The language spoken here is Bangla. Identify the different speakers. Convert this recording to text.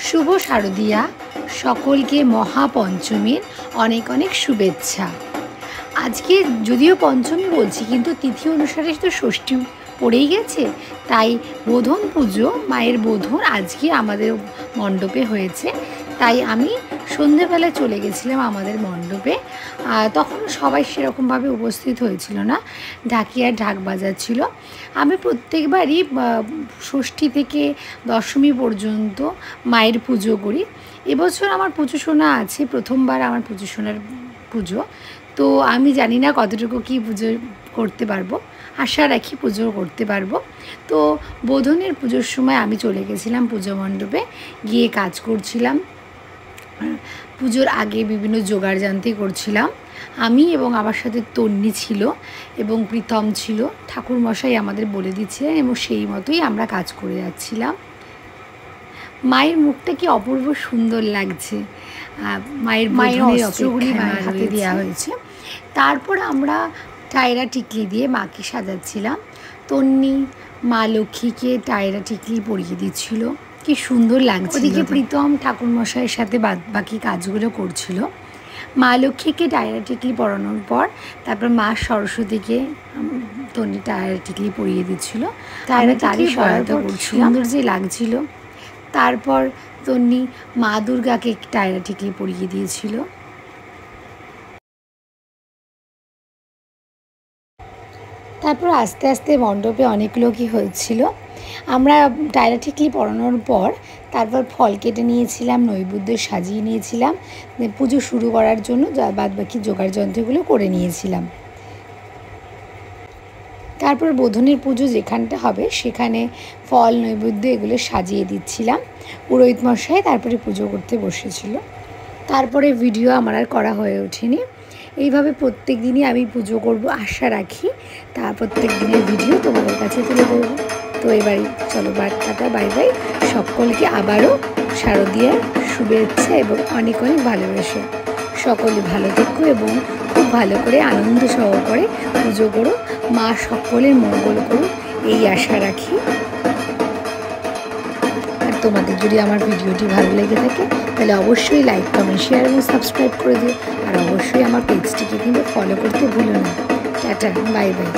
Speaker 1: শুভ শারদিয়া, সকলকে মহাপঞ্চমীর অনেক অনেক শুভেচ্ছা। আজকে যদিও পঞ্চমী বলছি, কিন্তু তিথি অনুসারে তো ষষ্ঠী পড়েই গেছে, তাই বোধন পুজো, মায়ের বোধন আজকে আমাদের মণ্ডপে হয়েছে। তাই আমি সন্ধেবেলায় চলে গেছিলাম আমাদের মণ্ডপে। তখন সবাই সেরকমভাবে উপস্থিত হয়েছিল না, ঢাকিয়ার ঢাক বাজাচ্ছিল। আমি প্রত্যেকবারই ষষ্ঠী থেকে দশমী পর্যন্ত মায়ের পুজো করি। এবছর আমার পুজো শোনা আছে, প্রথমবার আমার পুজো শোনার পুজো। তো আমি জানি না কতটুকু কী পুজো করতে পারবো, আশা রাখি পুজো করতে পারবো। তো বোধনের পুজোর সময় আমি চলে গেছিলাম পুজো মণ্ডপে, গিয়ে কাজ করছিলাম। পুজোর আগে বিভিন্ন জোগাড়যন্ত্র করছিলাম আমি, এবং আমার সাথে তন্নি ছিল এবং প্রীতম ছিল। ঠাকুরমশাই আমাদের বলে দিচ্ছিলেন এবং সেই মতোই আমরা কাজ করে যাচ্ছিলাম। মায়ের মুখটা কি অপূর্ব সুন্দর লাগছে, মায়ের অস্ত্রগুলি মায়ের হাতে দেওয়া হয়েছে। তারপর আমরা টায়রা টিকলি দিয়ে মাকে সাজাচ্ছিলাম। তন্নি মা লক্ষ্মীকে টায়রা টিকলি পরিয়ে দিচ্ছিল, কি সুন্দর লাগছে। ওদিকে প্রীতম ঠাকুরমশাইয়ের সাথে বাকি কাজগুলো করছিল। মা লক্ষ্মীকে টায়রা টিকলি পরানোর পর তারপর মা সরস্বতীকে তন্নি টায়রা টিকলি পরিয়ে দিচ্ছিল। তারই সহায়তা করছিল, সুন্দর যে লাগছিল। তারপর তন্নি মা দুর্গাকে টায়রা টিকলি পরিয়ে দিয়েছিল। তারপর আস্তে আস্তে মণ্ডপে অনেক লোকই হয়েছিল। আমরা টায়রা টিকলি পরানোর পর তারপর ফল কেটে নিয়েছিলাম, নৈবেদ্য সাজিয়ে নিয়েছিলাম, পুজো শুরু করার জন্য বাদবাকি জোগাড়যন্ত্রগুলো করে নিয়েছিলাম। তারপর বোধনের পুজো যেখানটা হবে সেখানে ফল নৈবেদ্য এগুলো সাজিয়ে দিচ্ছিলাম। পুরোহিত মশাই তারপরে পুজো করতে বসেছিল। তারপরে ভিডিও আমার আর করা হয়ে ওঠেনি। এইভাবে প্রত্যেক দিনই আমি পুজো করব আশা রাখি, প্রত্যেক দিনের ভিডিও তোমাদের কাছে তুলে ধরবো। তো এবারে চলো বার্তাটা বাই বাই। সকলকে আবারও শারদীয়ার শুভেচ্ছা এবং অনেক অনেক ভালোবাসা। সকলে ভালো থেকো এবং খুব ভালো করে আনন্দ সহকারে পুজো করো, মা সকলের মঙ্গল করো, এই আশা রাখি। আর তোমাদের যদি আমার ভিডিওটি ভালো লেগে থাকে তাহলে অবশ্যই লাইক, কমেন্ট, শেয়ার এবং সাবস্ক্রাইব করে দিও। আর অবশ্যই আমার পেজটিকে কিন্তু ফলো করতে ভুলো না। Tata, bye bye.